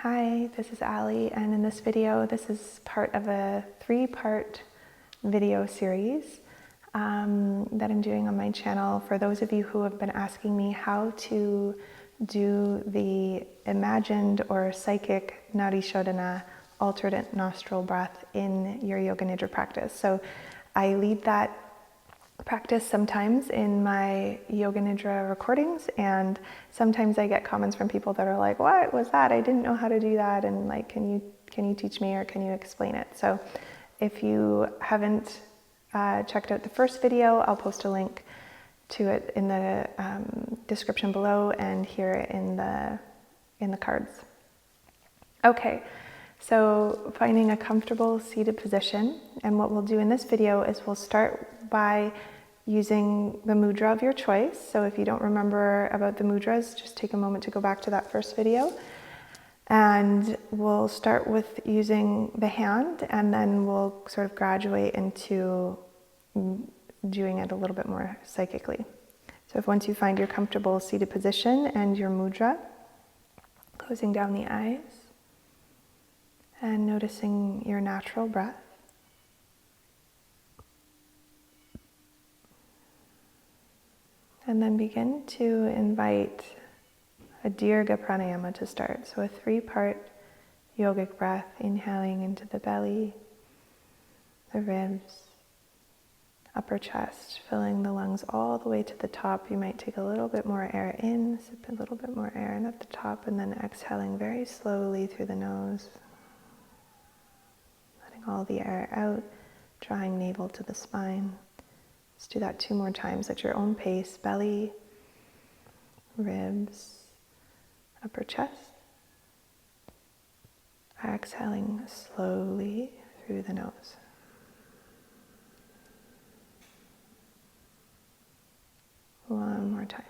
Hi, this is Ali, and in this video, this is part of a 3-part video series that I'm doing on my channel for those of you who have been asking me how to do the imagined or psychic Nadi Shodhana alternate nostril breath in your Yoga Nidra practice. So I lead that practice sometimes in my Yoga Nidra recordings, and sometimes I get comments from people that are like, what was that? I didn't know how to do that, and like, can you teach me, or can you explain it? So if you haven't checked out the first video, I'll post a link to it in the description below and here in the cards. Okay, so finding a comfortable seated position, and what we'll do in this video is we'll start by using the mudra of your choice. So if you don't remember about the mudras, just take a moment to go back to that first video. And we'll start with using the hand, and then we'll sort of graduate into doing it a little bit more psychically. So if once you find your comfortable seated position and your mudra, closing down the eyes and noticing your natural breath. And then begin to invite a Dirga Pranayama to start. So a 3-part yogic breath, inhaling into the belly, the ribs, upper chest, filling the lungs all the way to the top. You might take a little bit more air in, sip a little bit more air in at the top, and then exhaling very slowly through the nose. Letting all the air out, drawing navel to the spine. Let's do that 2 more times at your own pace. Belly, ribs, upper chest. Exhaling slowly through the nose. One more time.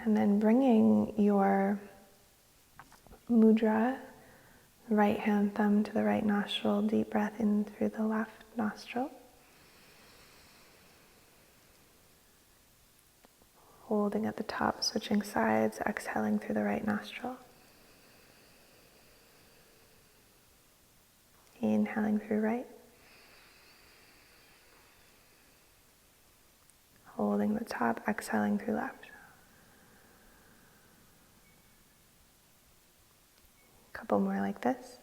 And then bringing your mudra, right hand thumb to the right nostril, deep breath in through the left nostril. Holding at the top, switching sides, exhaling through the right nostril. Inhaling through right. Holding the top, exhaling through left. Couple more like this.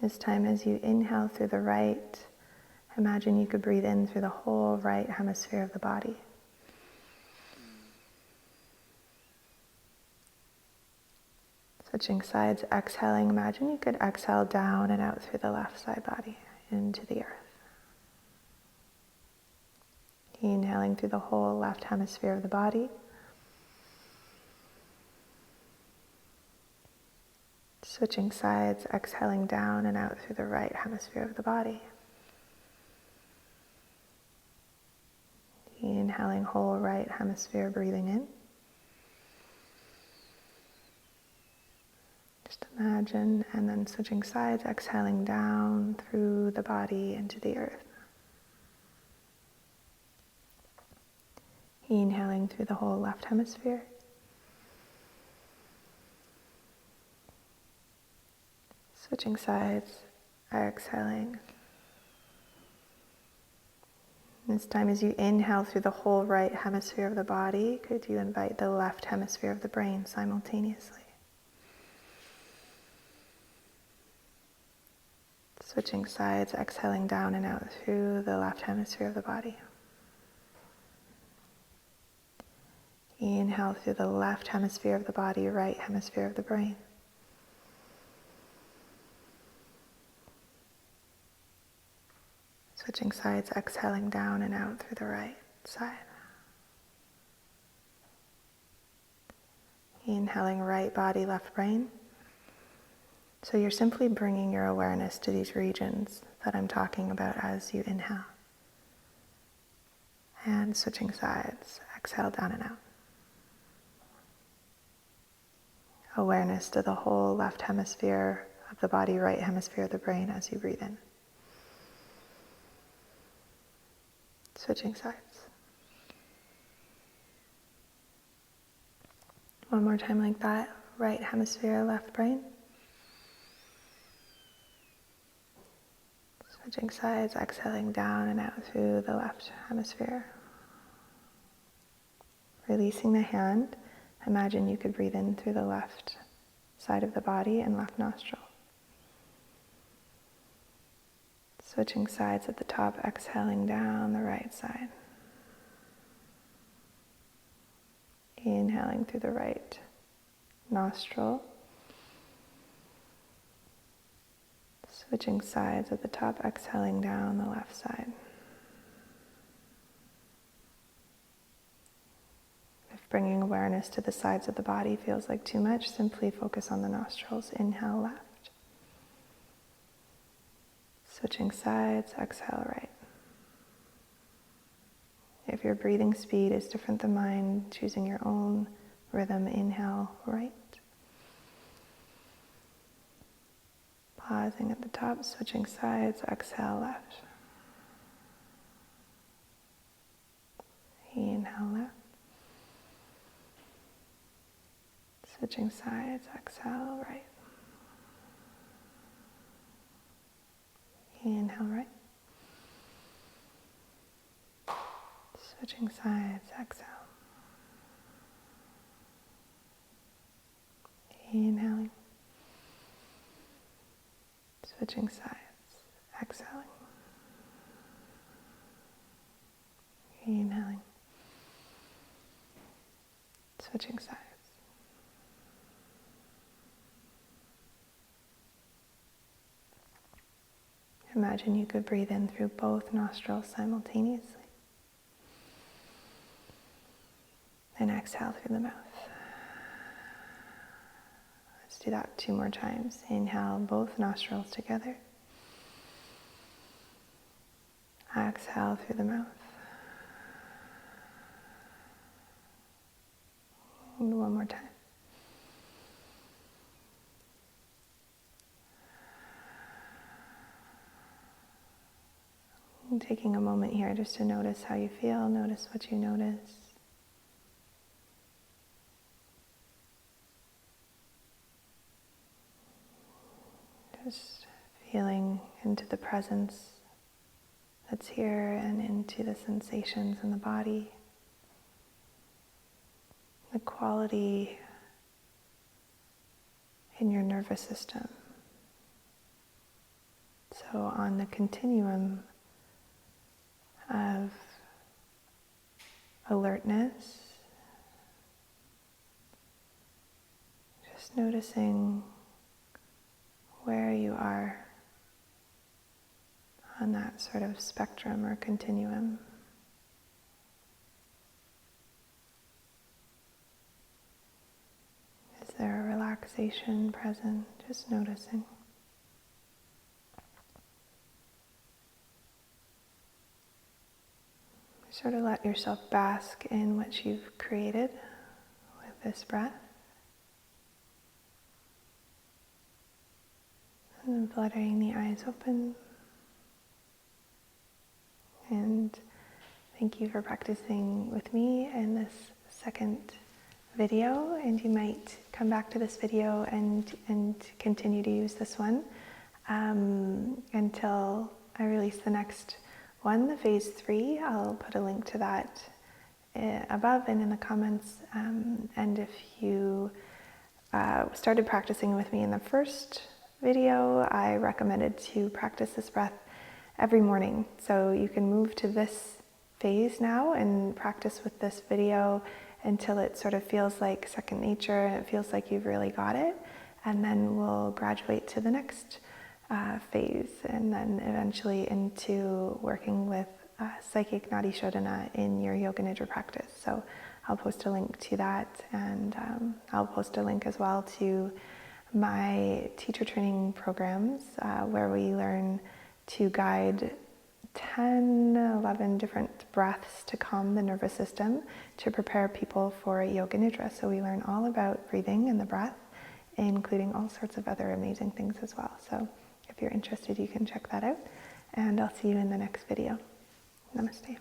This time, as you inhale through the right, imagine you could breathe in through the whole right hemisphere of the body. Switching sides, exhaling, imagine you could exhale down and out through the left side body into the earth. Inhaling through the whole left hemisphere of the body. Switching sides, exhaling down and out through the right hemisphere of the body. Inhaling whole right hemisphere, breathing in. Just imagine, and then switching sides, exhaling down through the body into the earth. Inhaling through the whole left hemisphere. Switching sides, exhaling. This time, as you inhale through the whole right hemisphere of the body, could you invite the left hemisphere of the brain simultaneously? Switching sides, exhaling down and out through the left hemisphere of the body. Inhale through the left hemisphere of the body, right hemisphere of the brain. Switching sides, exhaling down and out through the right side. Inhaling right body, left brain. So you're simply bringing your awareness to these regions that I'm talking about as you inhale. And switching sides, exhale down and out. Awareness to the whole left hemisphere of the body, right hemisphere of the brain as you breathe in. Switching sides. One more time like that. Right hemisphere, left brain. Switching sides, exhaling down and out through the left hemisphere. Releasing the hand. Imagine you could breathe in through the left side of the body and left nostril. Switching sides at the top, exhaling down the right side. Inhaling through the right nostril. Switching sides at the top, exhaling down the left side. If bringing awareness to the sides of the body feels like too much, simply focus on the nostrils. Inhale left. Switching sides, exhale right. If your breathing speed is different than mine, choosing your own rhythm, inhale right. Pausing at the top, switching sides, exhale left. Inhale left. Switching sides, exhale right. Inhale right. Switching sides, exhale. Inhaling. Switching sides, exhaling. Inhaling. Switching sides. Imagine you could breathe in through both nostrils simultaneously. And exhale through the mouth. Let's do that 2 more times. Inhale both nostrils together. Exhale through the mouth. And 1 more time. And taking a moment here just to notice how you feel, notice what you notice. Just feeling into the presence that's here and into the sensations in the body. The quality in your nervous system. So on the continuum of alertness, just noticing where you are on that sort of spectrum or continuum. Is there a relaxation present? Just noticing. Sort of let yourself bask in what you've created with this breath. And then fluttering the eyes open. And thank you for practicing with me in this second video. And you might come back to this video and continue to use this one until I release the next one, the phase 3. I'll put a link to that above and in the comments. And if you started practicing with me in the first video, I recommended to practice this breath every morning. So you can move to this phase now and practice with this video until it sort of feels like second nature and it feels like you've really got it. And then we'll graduate to the next phase, and then eventually into working with psychic Nadi Shodhana in your yoga nidra practice. So I'll post a link to that, and I'll post a link as well to my teacher training programs where we learn to guide 10, 11 different breaths to calm the nervous system to prepare people for yoga nidra. So we learn all about breathing and the breath, including all sorts of other amazing things as well. So if you're interested, you can check that out. And I'll see you in the next video. Namaste.